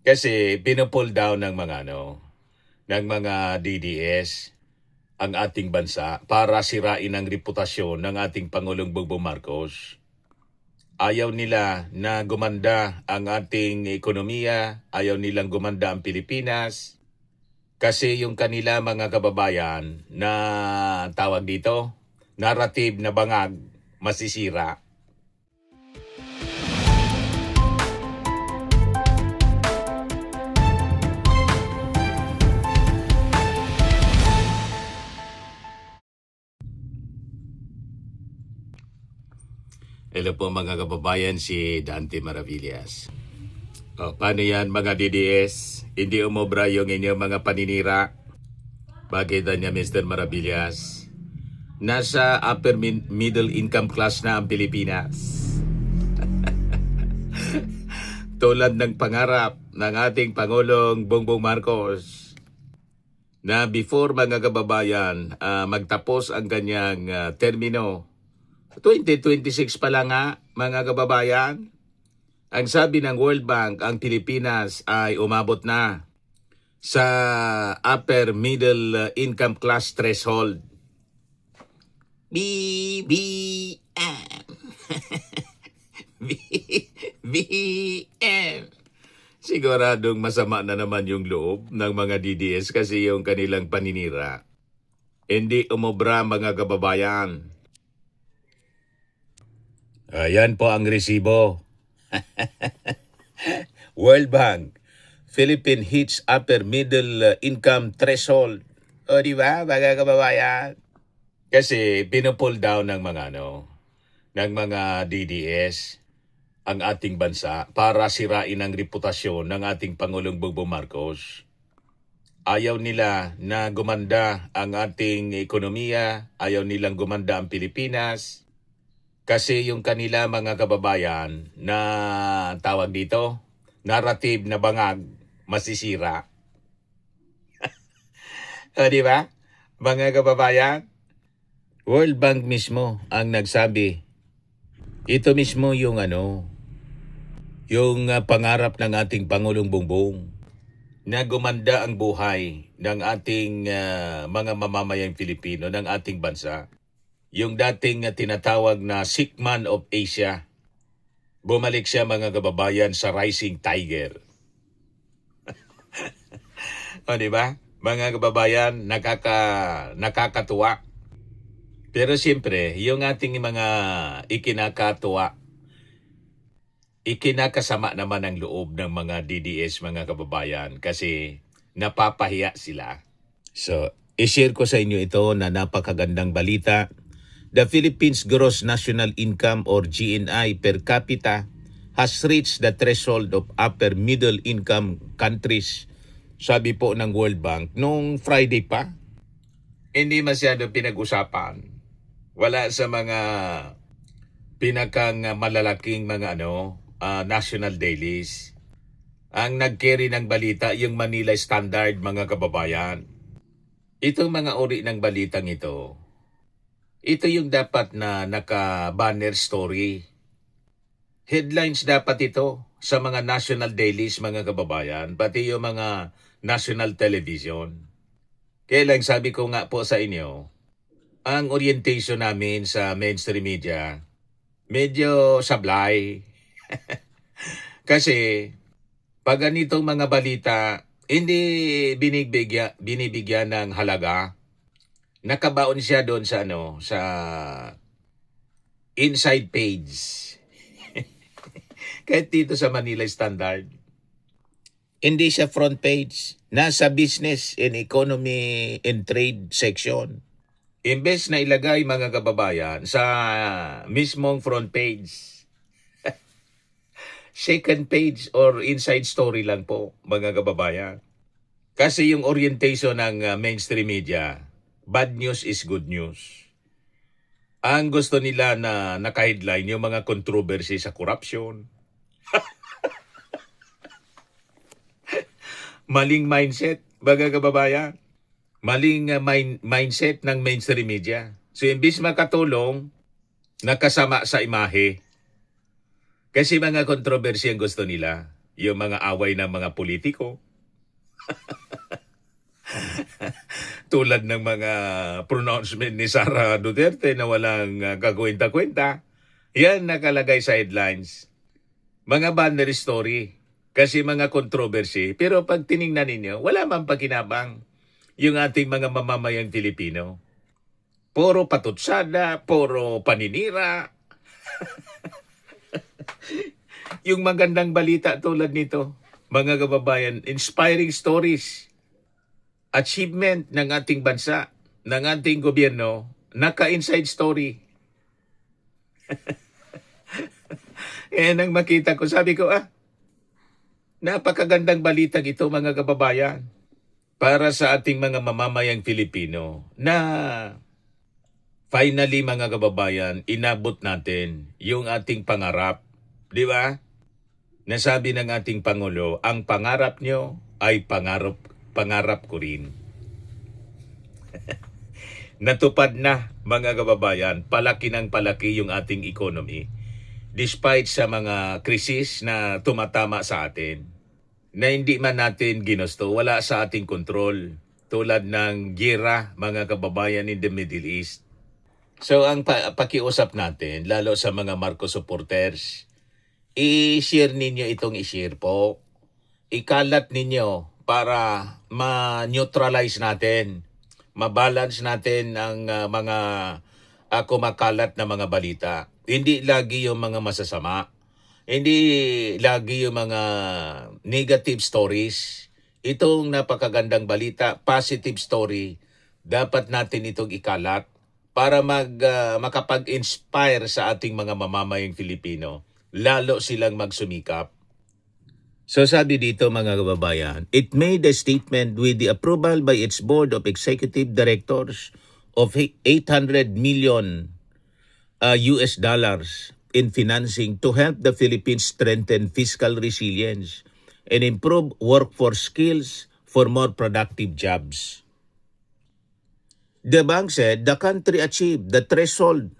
Kasi pinupull down ng mga DDS ang ating bansa para sirain ang reputasyon ng ating Pangulong Bongbong Marcos. Ayaw nila na gumanda ang ating ekonomiya, ayaw nilang gumanda ang Pilipinas, kasi yung kanila mga kababayan na tawag dito, narrative na bangag, masisira. Hello po mga kababayan, si Dante Maravillas. Paano yan mga DDS? Hindi umobra yung inyong mga paninira? Bakit niya Mr. Maravillas? Nasa upper middle income class na ang Pilipinas. Tulad ng pangarap ng ating Pangulong Bongbong Marcos na before mga kababayan magtapos ang kanyang termino 2026 pa lang nga, mga kababayan. Ang sabi ng World Bank, ang Pilipinas ay umabot na sa upper middle income class threshold. BBM. BBM. Siguradong masama na naman yung loob ng mga DDS kasi yung kanilang paninira. Hindi umobra mga kababayan. Ayan po ang resibo. World Bank, Philippine hits upper middle income threshold. O di ba, mga kababayan? Kasi pinupull down ng mga DDS ang ating bansa para sirain ang reputasyon ng ating Pangulong Bongbong Marcos. Ayaw nila na gumanda ang ating ekonomiya, ayaw nilang gumanda ang Pilipinas, kasi yung kanila mga kababayan na tawag dito, narrative na bangag, masisira. Di ba? Mga kababayan, World Bank mismo ang nagsabi. Ito mismo yung pangarap ng ating Pangulong Bongbong na gumanda ang buhay ng ating mga mamamayang Pilipino, ng ating bansa. Yung dating tinatawag na sick man of Asia, bumalik siya mga kababayan sa rising tiger. O di ba? Mga kababayan, nakakatuwa. Pero siyempre, yung ating mga ikinakasama naman ang loob ng mga DDS mga kababayan kasi napapahiya sila. So, i-share ko sa inyo ito na napakagandang balita. The Philippines Gross National Income or GNI per capita has reached the threshold of upper middle income countries. Sabi po ng World Bank nung Friday pa. Hindi masyado pinag-usapan. Wala sa mga pinakang malalaking mga national dailies. Ang nag-carry ng balita yung Manila Standard mga kababayan. Itong mga uri ng balitang ito yung dapat na naka-banner story. Headlines dapat ito sa mga national dailies mga kababayan, pati yung mga national television. Kaya lang sabi ko nga po sa inyo, ang orientation namin sa mainstream media, medyo sablay. Kasi pag ganitong mga balita, hindi binibigyan ng halaga. Nakabaon siya doon sa sa inside page. Kahit dito sa Manila Standard. Hindi siya front page. Nasa business and economy and trade section. Imbes na ilagay mga kababayan sa mismong front page. Second page or inside story lang po mga kababayan. Kasi yung orientation ng mainstream media, bad news is good news. Ang gusto nila na naka-headline yung mga controversy sa corruption. Maling mindset, mga kababayan. Maling mindset ng mainstream media. So imbis makatulong, nakasama sa imahe. Kasi mga controversy ang gusto nila. yung mga away ng mga politiko, tulad ng mga pronouncement ni Sara Duterte na walang kakwenta-kwenta. Yan nakalagay sa headlines. Mga banner story. Kasi mga controversy. Pero pag tiningnan ninyo, wala man pakinabang yung ating mga mamamayang Pilipino. Puro patutsada, puro paninira. Yung magandang balita tulad nito, mga kababayan, inspiring stories, achievement ng ating bansa, ng ating gobyerno, naka-inside story. Yan ang makita ko. Sabi ko, napakagandang balita ito mga kababayan para sa ating mga mamamayang Pilipino na finally mga kababayan, inabot natin yung ating pangarap. Di ba? Nasabi ng ating Pangulo, ang pangarap nyo ay pangarap ko rin. Natupad na mga kababayan, palaki ng palaki yung ating economy. Despite sa mga krisis na tumatama sa atin, na hindi man natin ginusto, wala sa ating kontrol, tulad ng giyera, mga kababayan in the Middle East. So ang pakiusap natin, lalo sa mga Marcos supporters, i-share ninyo itong i-share po. Ikalat ninyo para ma-neutralize natin, ma-balance natin ang mga kumakalat na mga balita. Hindi lagi yung mga masasama. Hindi lagi yung mga negative stories. Itong napakagandang balita, positive story, dapat natin itong ikalat para makapag-inspire sa ating mga mamamayang Filipino. Lalo silang magsumikap. So sabi dito mga kababayan, it made a statement with the approval by its board of executive directors of 800 million US dollars in financing to help the Philippines strengthen fiscal resilience and improve workforce skills for more productive jobs. The bank said the country achieved the threshold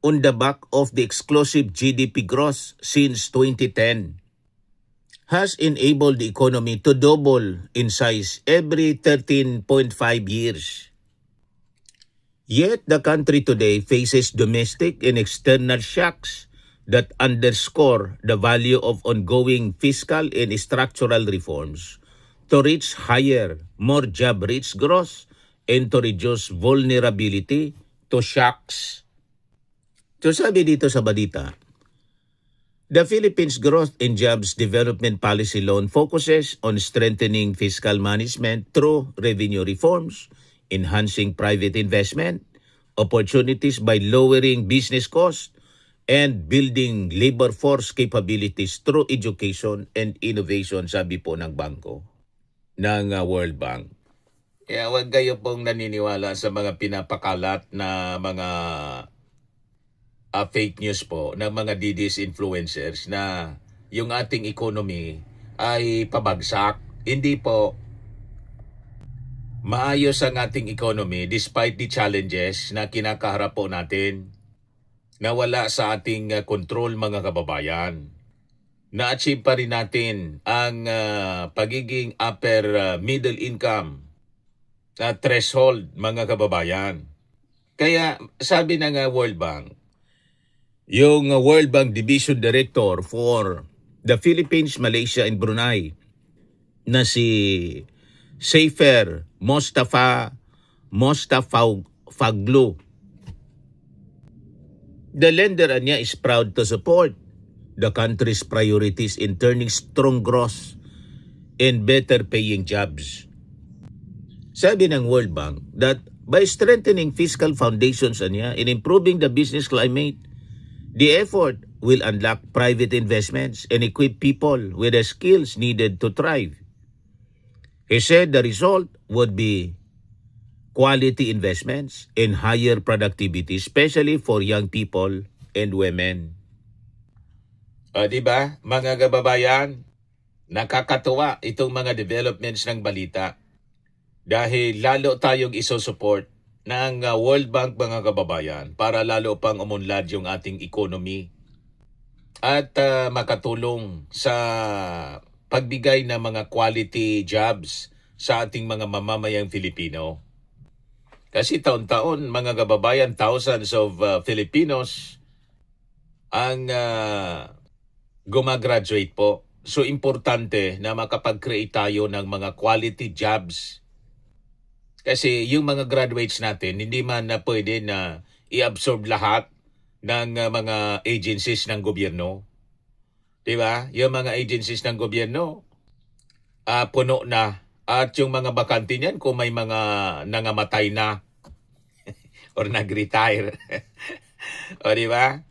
on the back of the explosive GDP growth since 2010, has enabled the economy to double in size every 13.5 years. Yet the country today faces domestic and external shocks that underscore the value of ongoing fiscal and structural reforms to reach higher, more job-rich growth and to reduce vulnerability to shocks. So sabi dito sa balita, the Philippines Growth and Jobs Development Policy Loan focuses on strengthening fiscal management through revenue reforms, enhancing private investment, opportunities by lowering business costs, and building labor force capabilities through education and innovation, sabi po ng bangko, ng World Bank. Kaya huwag kayo pong naniniwala sa mga pinapakalat na mga fake news po ng mga DDS influencers na yung ating economy ay pabagsak. Hindi po. Maayos ang ating economy despite the challenges na kinakaharap po natin na wala sa ating control mga kababayan. Na-achieve pa rin natin ang pagiging upper middle income threshold mga kababayan. Kaya sabi ng World Bank, yung World Bank Division Director for the Philippines, Malaysia, and Brunei na si Seyfer Mostafoglu. The lender niya is proud to support the country's priorities in turning strong growth and better paying jobs. Sabi ng World Bank that by strengthening fiscal foundations niya and improving the business climate, the effort will unlock private investments and equip people with the skills needed to thrive. He said the result would be quality investments and higher productivity, especially for young people and women. Diba, mga kababayan, nakakatuwa itong mga developments ng balita dahil lalo tayong isosupport ng World Bank mga kababayan para lalo pang umunlad yung ating economy at makatulong sa pagbigay ng mga quality jobs sa ating mga mamamayang Filipino. Kasi taon-taon, mga kababayan, thousands of Filipinos ang gumagraduate po. So importante na makapag-create tayo ng mga quality jobs. Kasi yung mga graduates natin, hindi man na pwede na i-absorb lahat ng mga agencies ng gobyerno. Diba? Yung mga agencies ng gobyerno, puno na. At yung mga bakante niyan, kung may mga nangamatay na or nag-retire. O diba?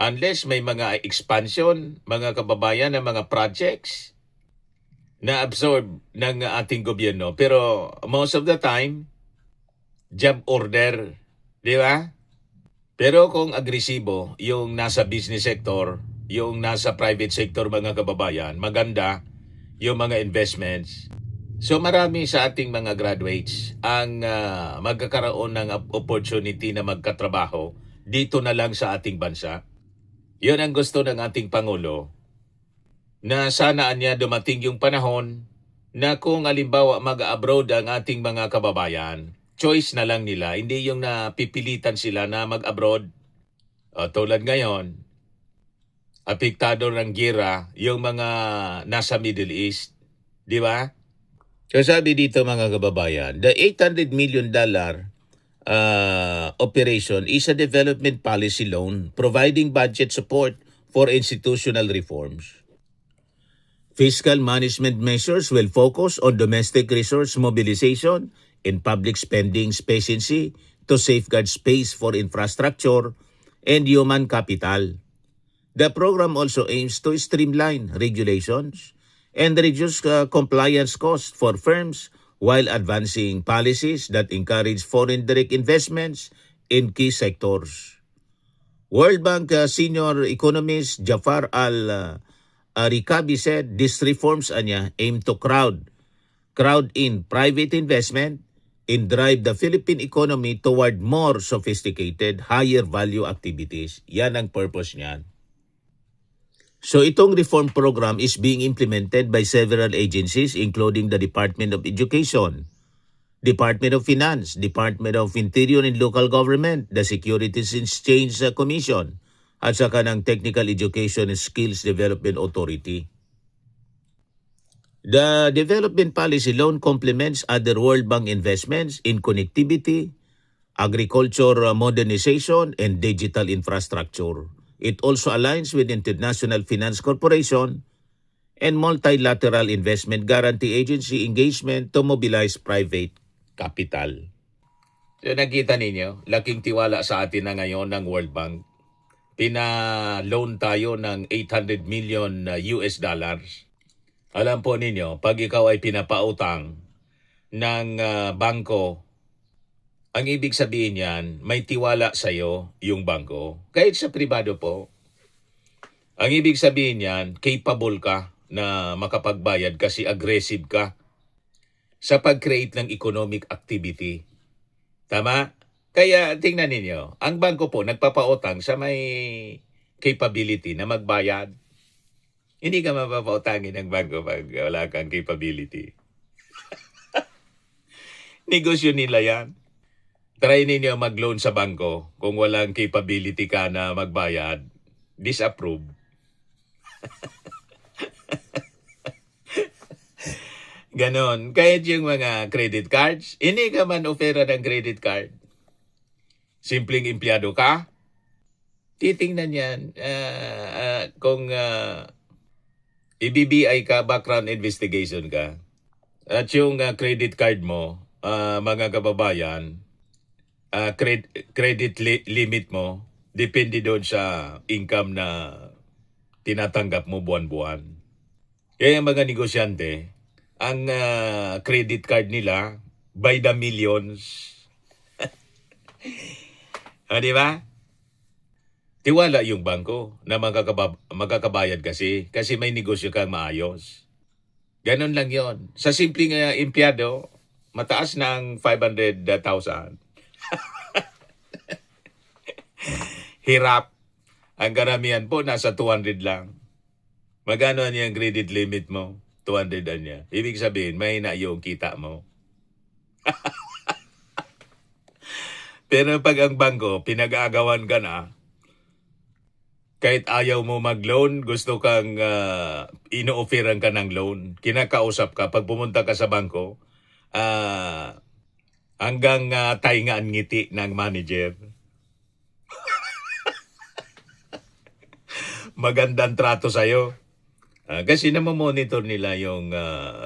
Unless may mga expansion, mga kababayan, ng mga projects na absorb ng ating gobyerno. Pero most of the time, job order. Diba? Pero kung agresibo, yung nasa business sector, yung nasa private sector mga kababayan, maganda yung mga investments. So marami sa ating mga graduates ang magkakaroon ng opportunity na magkatrabaho dito na lang sa ating bansa. Yun ang gusto ng ating Pangulo, na sana niya dumating yung panahon na kung alimbawa mag-abroad ang ating mga kababayan, choice na lang nila, hindi yung napipilitan sila na mag-abroad. Tulad ngayon, apektado ng gira yung mga nasa Middle East. Di ba? So sabi dito mga kababayan, the $800 million operation is a development policy loan providing budget support for institutional reforms. Fiscal management measures will focus on domestic resource mobilization and public spending efficiency to safeguard space for infrastructure and human capital. The program also aims to streamline regulations and reduce compliance costs for firms while advancing policies that encourage foreign direct investments in key sectors. World Bank senior economist Jafar Al-Rikabi said these reforms aim to crowd in private investment and drive the Philippine economy toward more sophisticated, higher value activities. Yan ang purpose niyan. So itong reform program is being implemented by several agencies including the Department of Education, Department of Finance, Department of Interior and Local Government, the Securities and Exchange Commission, at saka ng Technical Education and Skills Development Authority. The development policy loan complements other World Bank investments in connectivity, agriculture modernization, and digital infrastructure. It also aligns with International Finance Corporation and Multilateral Investment Guarantee Agency engagement to mobilize private capital. So nakita ninyo, laking tiwala sa atin na ngayon ng World Bank. Pina-loan tayo ng $800 million US dollars. Alam po ninyo, pag ikaw ay pinapautang ng bangko, ang ibig sabihin yan, may tiwala sa'yo yung bangko. Kahit sa pribado po. Ang ibig sabihin yan, capable ka na makapagbayad kasi aggressive ka sa pag-create ng economic activity. Tama? Kaya tingnan ninyo, ang bangko po nagpapautang sa may capability na magbayad. Hindi ka mapapautangin ng bangko pag wala kang capability. Negosyo nila yan. Try ninyo mag-loan sa bangko kung walang capability ka na magbayad. Disapprove. Ganon. Kahit yung mga credit cards, hindi ka man ofera ng credit card. Simpleng empleyado ka, titingnan yan. Kung i-BBI ka, background investigation ka. At yung credit card mo, mga kababayan, credit limit mo, depende doon sa income na tinatanggap mo buwan-buwan. Kaya yung mga negosyante, ang credit card nila, by the millions. Di ba? Tiwala yung bangko na magkakabayad kasi may negosyo kang maayos. Ganon lang yon. Sa simpleng empleyado, mataas ng 500,000. Hirap. Ang karamihan po nasa 200 lang. Magkano ang credit limit mo? 200 niya. Ibig sabihin, mahina yung kita mo. Pero pag ang bangko, pinag-aagawan ka na, kahit ayaw mo mag-loan, gusto kang ino-offeran ka ng loan, kinakausap ka, pag pumunta ka sa bangko, hanggang taingaan ngiti ng manager. Magandang trato sa'yo. Kasi namomonitor nila yung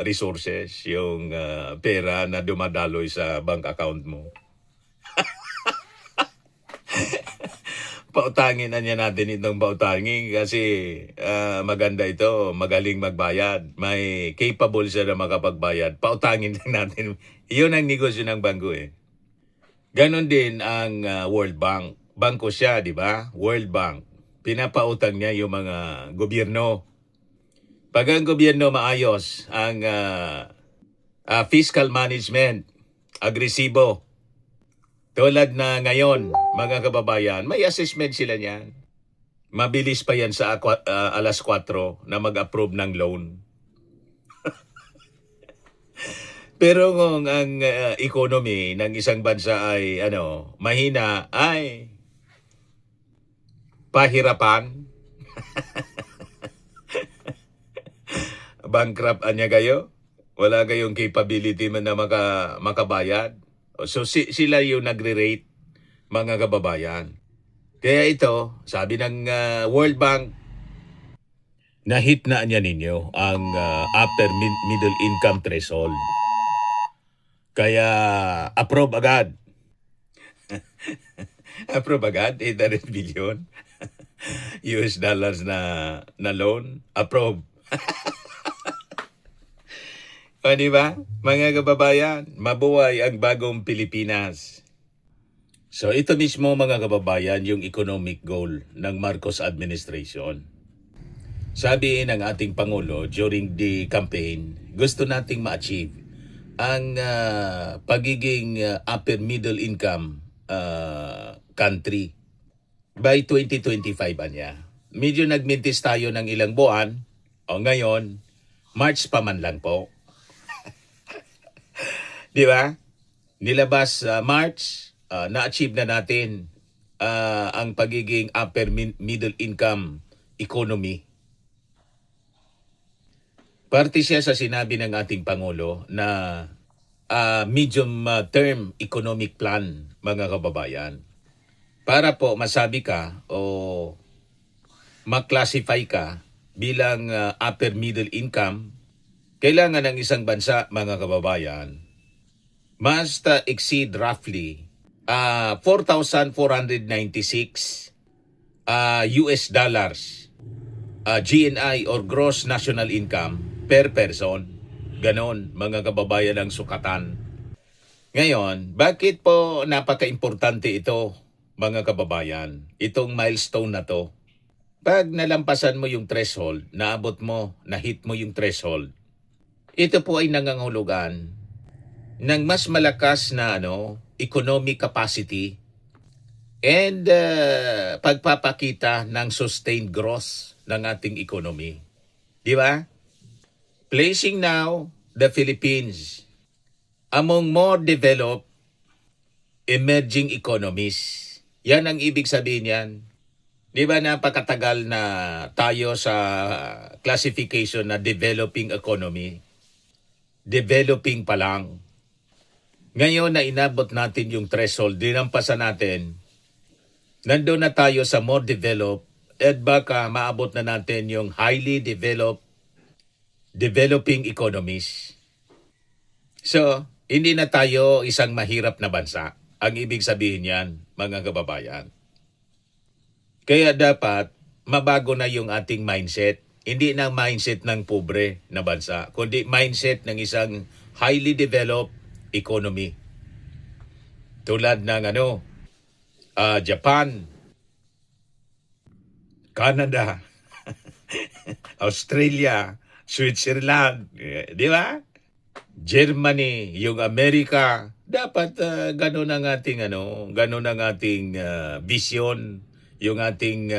resources, yung pera na dumadaloy sa bank account mo. Pautangin na niya natin itong pautangin kasi maganda ito, magaling magbayad. May capable siya na makapagbayad. Pautangin lang natin. Iyon ang negosyo ng bangko eh. Ganon din ang World Bank. Bangko siya, di ba? World Bank. Pinapautang niya yung mga gobyerno. Pag ang gobyerno maayos, ang fiscal management, agresibo, tulad na ngayon, mga kababayan, may assessment sila niyan. Mabilis pa yan sa alas 4 na mag-approve ng loan. Pero kung ang economy ng isang bansa ay mahina, ay pahirapan. Bankrupt niya kayo. Wala kayong capability man na makabayad. So sila yung nagre-rate, mga kababayan. Kaya ito, sabi ng World Bank, na-hit na niya ninyo ang upper middle income threshold. Kaya approve agad. Approve agad, 800 billion US dollars na loan. Approve. O diba? Mga kababayan, mabuhay ang bagong Pilipinas. So ito mismo mga kababayan yung economic goal ng Marcos administration. Sabi ng ating Pangulo during the campaign, gusto nating ma-achieve ang pagiging upper middle income country by 2025 niya. Medyo nagmintis tayo ng ilang buwan, o ngayon, March pa man lang po. Di ba? Nilabas March, na-achieve na natin ang pagiging upper middle income economy. Parte siya sa sinabi ng ating Pangulo na medium term economic plan, mga kababayan. Para po masabi ka o ma-classify ka bilang upper middle income, kailangan ng isang bansa, mga kababayan, must exceed roughly 4,496 US dollars GNI or gross national income per person. Ganon, mga kababayan, ang sukatan. Ngayon, bakit po napaka-importante ito, mga kababayan? Itong milestone na to. Pag nalampasan mo yung threshold, naabot mo, na-hit mo yung threshold, ito po ay nangangahulugan ng mas malakas na economic capacity and pagpapakita ng sustained growth ng ating economy. Di ba? Placing now the Philippines among more developed emerging economies. Yan ang ibig sabihin yan. Di ba napakatagal na tayo sa classification na developing economy? Developing pa lang. Ngayon na inabot natin yung threshold, dinampasan natin, nandun na tayo sa more developed at baka maabot na natin yung highly developed developing economies. So, hindi na tayo isang mahirap na bansa. Ang ibig sabihin yan, mga kababayan. Kaya dapat mabago na yung ating mindset. Hindi na mindset ng pobre na bansa, kundi mindset ng isang highly developed economy. Tulad ng Japan, Canada, Australia, Switzerland, di ba? Germany, yung Amerika, dapat ganun ang ating ganun ang ating vision, yung ating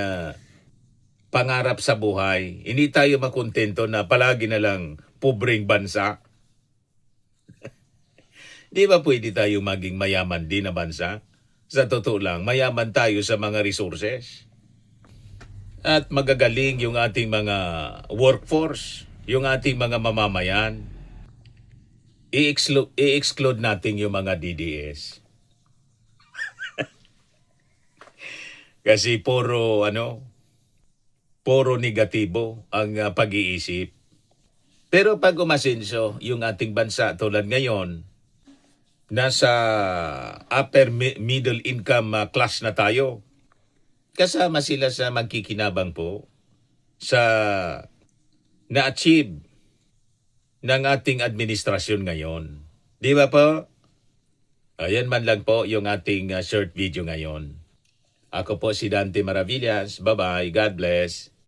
pangarap sa buhay. Hindi tayo makontento na palagi na lang pobreng bansa. Di ba pwede tayo maging mayaman din na bansa? Sa totoo lang, mayaman tayo sa mga resources. At magagaling yung ating mga workforce, yung ating mga mamamayan. I-exclude natin yung mga DDS. Kasi puro negatibo ang pag-iisip. Pero pag umasenso yung ating bansa tulad ngayon, nasa upper middle income class na tayo. Kasama sila sa magkikinabang po sa na-achieve ng ating administrasyon ngayon. Di ba po? Ayan man lang po yung ating short video ngayon. Ako po si Dante Maravillas. Bye-bye. God bless.